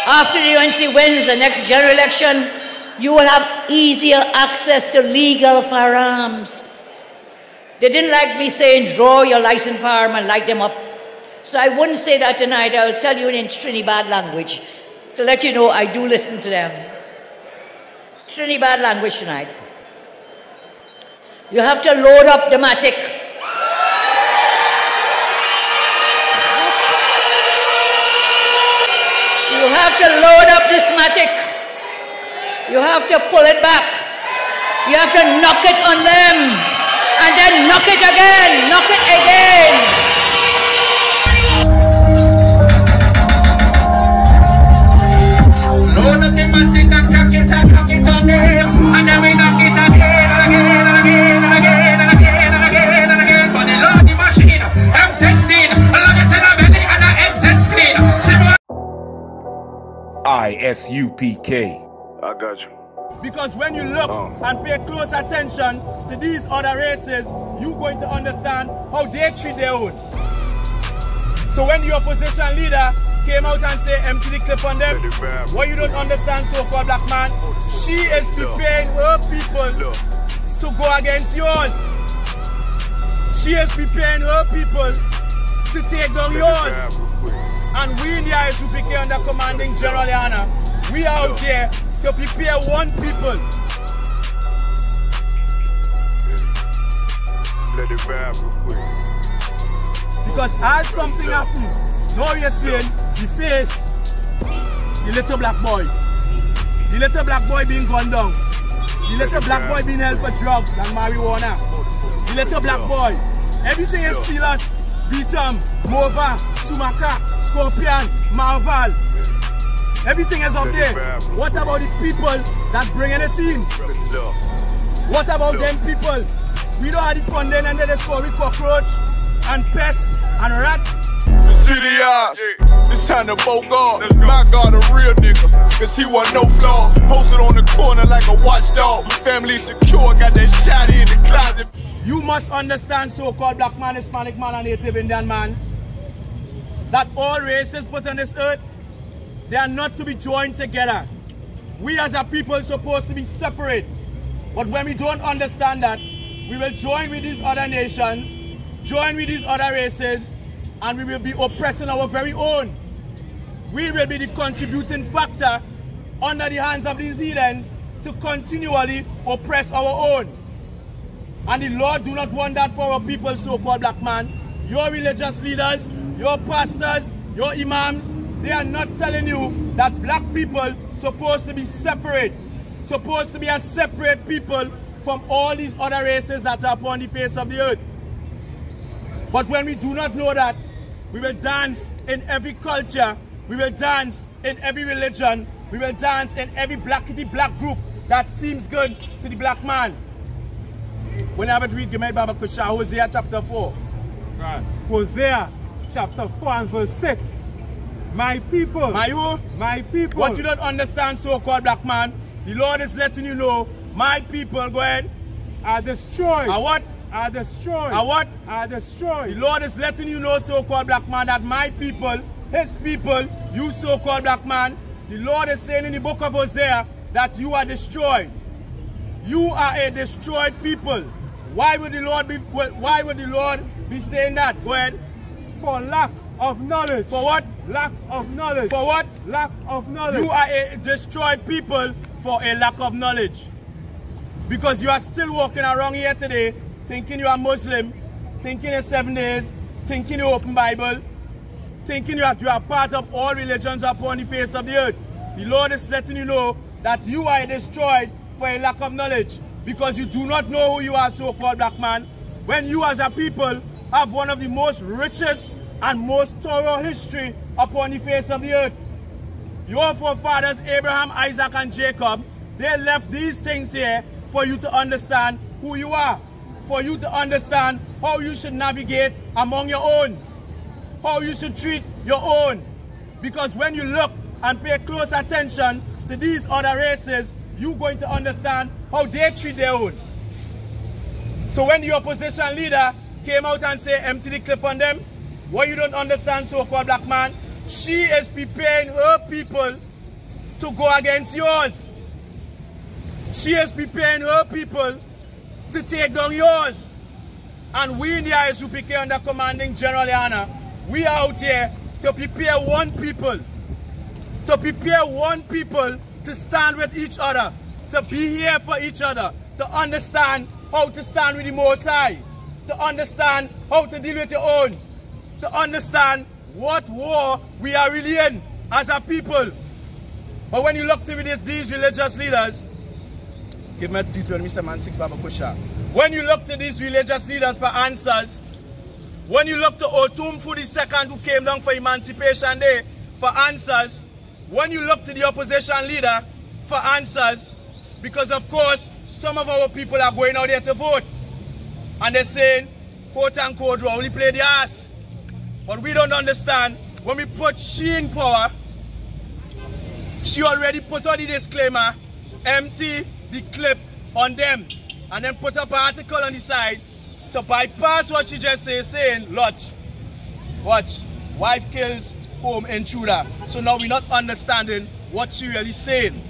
After the UNC wins the next general election, you will have easier access to legal firearms. They didn't like me saying, draw your licensed firearm and light them up. So I wouldn't say that tonight. I'll tell you in Trinidad language to let you know I do listen to them. Trinidad language tonight. You have to load up the matic. You have to load up this matic. You have to pull it back. You have to knock it on them. And then knock it again. Knock it again. Load up the matic and knock it and knock it again. And then we knock it again and again and again and again and again and again and again. For the loading machine, M16, I love it in a belly and an M16. I.S.U.P.K. I got you. Because when you look and pay close attention to these other races, you're going to understand how they treat their own. So when the opposition leader came out and said empty the clip on them, what you don't understand, so-called black man, she is preparing her people to go against yours. She is preparing her people to take down yours. And we in the I.S.U.P.K under commanding General YAHANNA, we are out there to prepare one people. Let it vibe real quick. Because as something happens, now you're seeing the face, the little black boy. The little black boy being gunned down. The little black boy being held for drugs and marijuana. The little black boy. Everything is Silas, Beatum, Mova, Tumaka, Scorpion, Marval. Everything is up there. What about the people that bring in a team? What about them people? We don't have the funding and then they score with cockroach and pest and rat. The city eyes, it's time to vote God. My God, a real nigga, cause he wasn't no flaw. Posted on the corner like a watchdog. Family secure, got that shotty in the closet. You must understand, so-called black man, Hispanic man, and Native Indian man, that all races put on this earth, they are not to be joined together. We as a people are supposed to be separate. But when we don't understand that, we will join with these other nations, join with these other races, and we will be oppressing our very own. We will be the contributing factor under the hands of these heathens to continually oppress our own. And the Lord do not want that for our people, so-called black man. Your religious leaders, your pastors, your imams, they are not telling you that black people supposed to be separate, supposed to be a separate people from all these other races that are upon the face of the earth. But when we do not know that, we will dance in every culture, we will dance in every religion, we will dance in every blackity black group that seems good to the black man. When I have to read Gemei Baba Kusha, Hosea chapter 4. Right. Hosea chapter 4 and verse 6. My people. My who? My people. What you don't understand, so-called black man, the Lord is letting you know, my people, go ahead, are destroyed. Are what? Are destroyed. Are what? Are destroyed. The Lord is letting you know, so-called black man, that my people, his people, you so-called black man, the Lord is saying in the book of Hosea that you are destroyed. You are a destroyed people. Why would the Lord be saying that? Go ahead. For lack of knowledge. For what? Lack of knowledge. For what? Lack of knowledge. You are a destroyed people for a lack of knowledge. Because you are still walking around here today thinking you are Muslim, thinking you're 7 days, thinking you open Bible, thinking you are part of all religions upon the face of the earth. The Lord is letting you know that you are destroyed for a lack of knowledge. Because you do not know who you are, so-called black man. When you as a people have one of the most richest and most thorough history upon the face of the earth. Your forefathers, Abraham, Isaac, and Jacob, they left these things here for you to understand who you are, for you to understand how you should navigate among your own, how you should treat your own. Because when you look and pay close attention to these other races, you're going to understand how they treat their own. So when the opposition leader came out and said empty the clip on them, what you don't understand, so-called black man, she is preparing her people to go against yours. She is preparing her people to take down yours. And we in the I.S.U.P.K under commanding General YAHANNA, we are out here to prepare one people. To prepare one people to stand with each other. To be here for each other. To understand how to stand with the Most High. To understand how to deal with your own. To understand what war we are really in as a people. But when you look to these religious leaders, give me a detail, Mr. Man 6 Baba Kusha. When you look to these religious leaders for answers, when you look to Otumfu II who came down for Emancipation Day for answers, when you look to the opposition leader for answers, because of course some of our people are going out there to vote and they're saying, quote unquote, we only play the ass. But we don't understand, when we put she in power, she already put on the disclaimer, empty the clip on them, and then put up an article on the side to bypass what she just says, saying, watch, wife kills home intruder. So now we're not understanding what she really saying.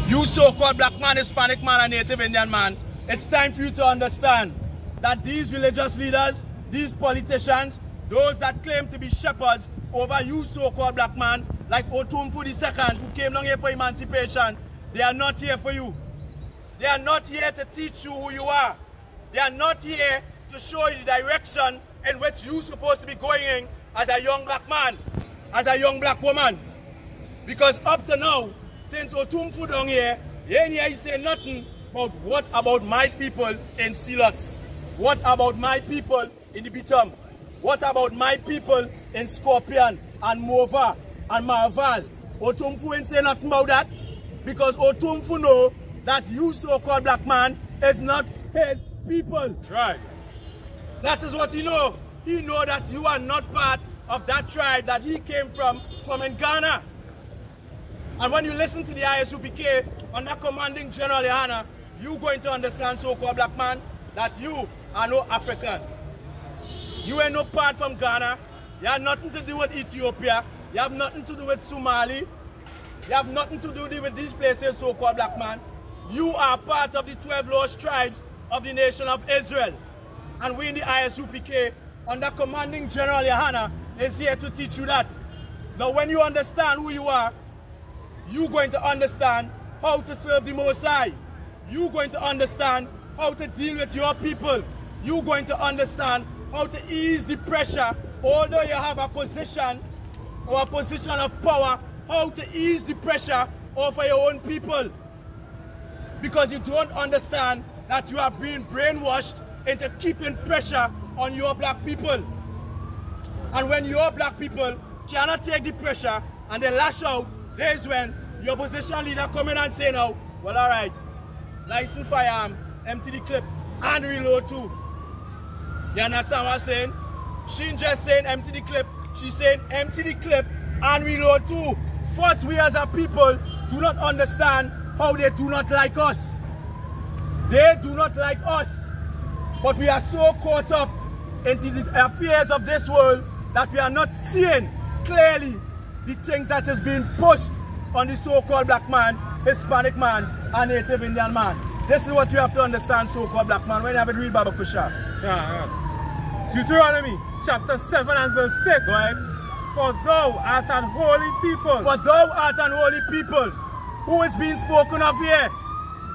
You so-called black man, Hispanic man, and Native Indian man, it's time for you to understand that these religious leaders, these politicians, those that claim to be shepherds over you so-called black man, like Otumfu II who came down here for emancipation, they are not here for you. They are not here to teach you who you are. They are not here to show you the direction in which you're supposed to be going in as a young black man, as a young black woman. Because up to now, since Otumfu down here, he ain't here say nothing about what about my people in Silox? What about my people in the Bitum? What about my people in Scorpion and Mova and Marval? Otumfu ain't say nothing about that because Otumfu know that you so-called black man is not his people. Right. That is what he know. He know that you are not part of that tribe that he came from in Ghana. And when you listen to the I.S.U.P.K under commanding General YAHANNA, you're going to understand, so-called black man, that you are no African. You ain't no part from Ghana. You have nothing to do with Ethiopia. You have nothing to do with Somali. You have nothing to do with these places, so-called black man. You are part of the 12 lost tribes of the nation of Israel. And we in the I.S.U.P.K under commanding General YAHANNA is here to teach you that. Now when you understand who you are, you're going to understand how to serve the Most High. You're going to understand how to deal with your people. You're going to understand how to ease the pressure, although you have a position or a position of power, how to ease the pressure over your own people. Because you don't understand that you are being brainwashed into keeping pressure on your black people. And when your black people cannot take the pressure and they lash out, there's when your opposition leader come in and say now, well, all right, license firearm, empty the clip, and reload too. You understand what I'm saying? She ain't just saying empty the clip, she's saying empty the clip and reload too. First, we as a people do not understand how they do not like us. They do not like us. But we are so caught up into the affairs of this world that we are not seeing clearly the things that is being pushed on the so-called black man, Hispanic man, and Native Indian man. This is what you have to understand, so-called black man. When you have it read Baba Kusha. Yeah. Deuteronomy chapter 7 and verse 6. Go ahead. For thou art an holy people. For thou art an holy people. Who is being spoken of here?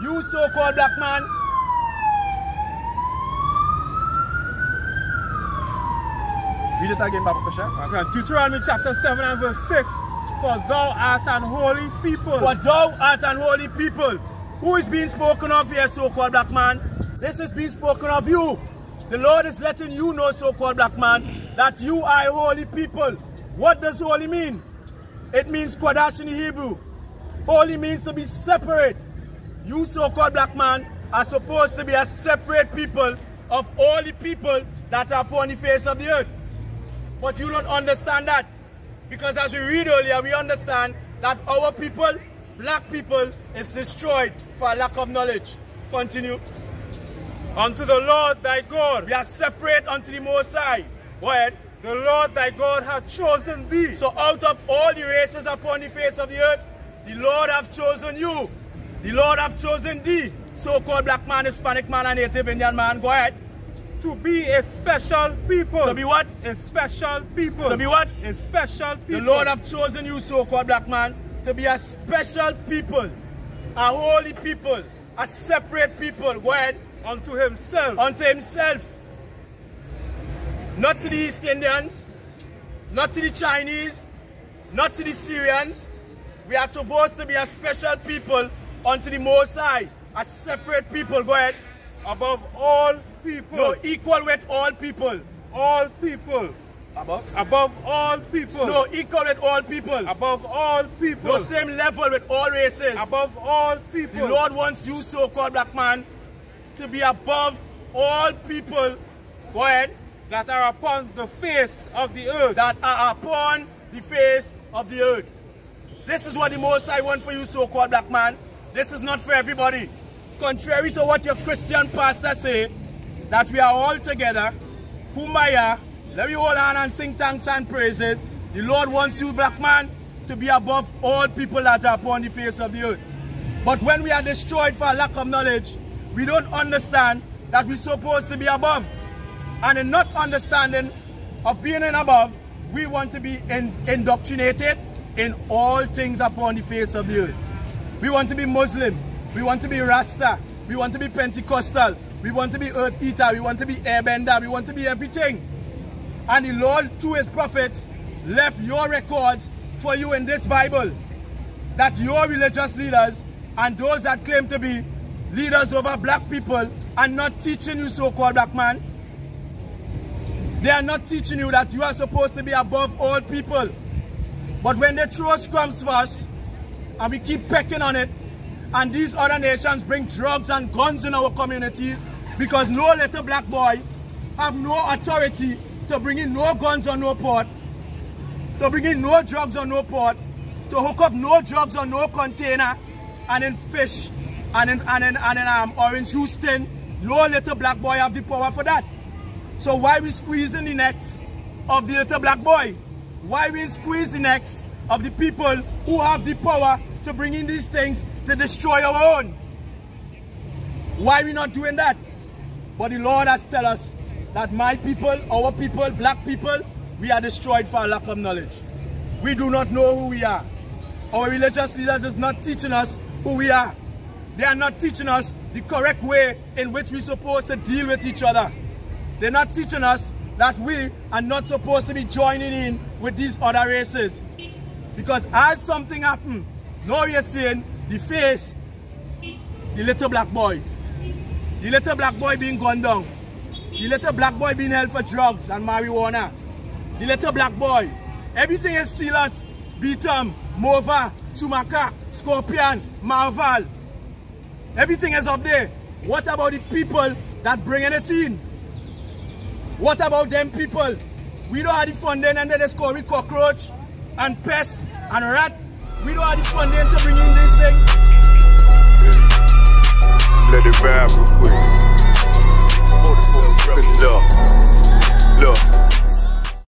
You so-called black man. Read it again, Baba Kusha. Okay. Deuteronomy chapter 7 and verse 6. For thou art an holy people. For thou art an holy people. Who is being spoken of here, so-called black man? This is being spoken of you. The Lord is letting you know, so-called black man, that you are a holy people. What does holy mean? It means Kodash in the Hebrew. Holy means to be separate. You, so-called black man, are supposed to be a separate people of all the people that are upon the face of the earth. But you don't understand that. Because as we read earlier, we understand that our people, black people, is destroyed for a lack of knowledge. Continue. Unto the Lord thy God. We are separate unto the Most High. Go ahead. The Lord thy God hath chosen thee. So out of all the races upon the face of the earth, the Lord hath chosen you. The Lord hath chosen thee, so-called black man, Hispanic man, and Native Indian man. Go ahead. To be a special people. To be what? A special people. To be what? A special people. The Lord hath chosen you, so-called black man, to be a special people, a holy people, a separate people. Go ahead. Unto himself. Unto himself. Not to the East Indians, not to the Chinese, not to the Syrians. We are supposed to be a special people unto the Most High, a separate people. Go ahead. Above all people. No, equal with all people. All people. Above? Above all people. No, equal with all people. Above all people. No, same level with all races. Above all people. The Lord wants you, so-called black man, to be above all people. Go ahead. That are upon the face of the earth. That are upon the face of the earth. This is what the Most High wants for you, so-called black man. This is not for everybody. Contrary to what your Christian pastor say, that we are all together, kumbaya, let me hold hand and sing thanks and praises. The Lord wants you, black man, to be above all people that are upon the face of the earth. But when we are destroyed for lack of knowledge, we don't understand that we're supposed to be above. And in not understanding of being in above, we want to be indoctrinated in all things upon the face of the earth. We want to be Muslim. We want to be Rasta. We want to be Pentecostal. We want to be Earth Eater. We want to be Airbender. We want to be everything. And the Lord, through his prophets, left your records for you in this Bible. That your religious leaders and those that claim to be leaders over black people are not teaching you, so-called black man. They are not teaching you that you are supposed to be above all people. But when they throw scrums for us, and we keep pecking on it, and these other nations bring drugs and guns in our communities, because no little black boy have no authority to bring in no guns on no port, to bring in no drugs on no port, to hook up no drugs on no container, and in fish, and in Orange Houston, no little black boy have the power for that. So why we squeezing the necks of the little black boy? Why we squeeze the necks of the people who have the power to bring in these things to destroy our own? Why we not doing that? But the Lord has tell us that my people, our people, black people, we are destroyed for lack of knowledge. We do not know who we are. Our religious leaders is not teaching us who we are. They are not teaching us the correct way in which we're supposed to deal with each other. They're not teaching us that we are not supposed to be joining in with these other races. Because as something happens, now you're seeing the face, the little black boy. The little black boy being gunned down. The little black boy being held for drugs and marijuana. The little black boy. Everything is Silat, Beatum, Mova, Chumaka, Scorpion, Marval. Everything is up there. What about the people that bringing it in? What about them people? We don't have the funding and then they score with cockroach and pest and rat. We don't have the funding to bring in these things. Let it vibe real quick. Look.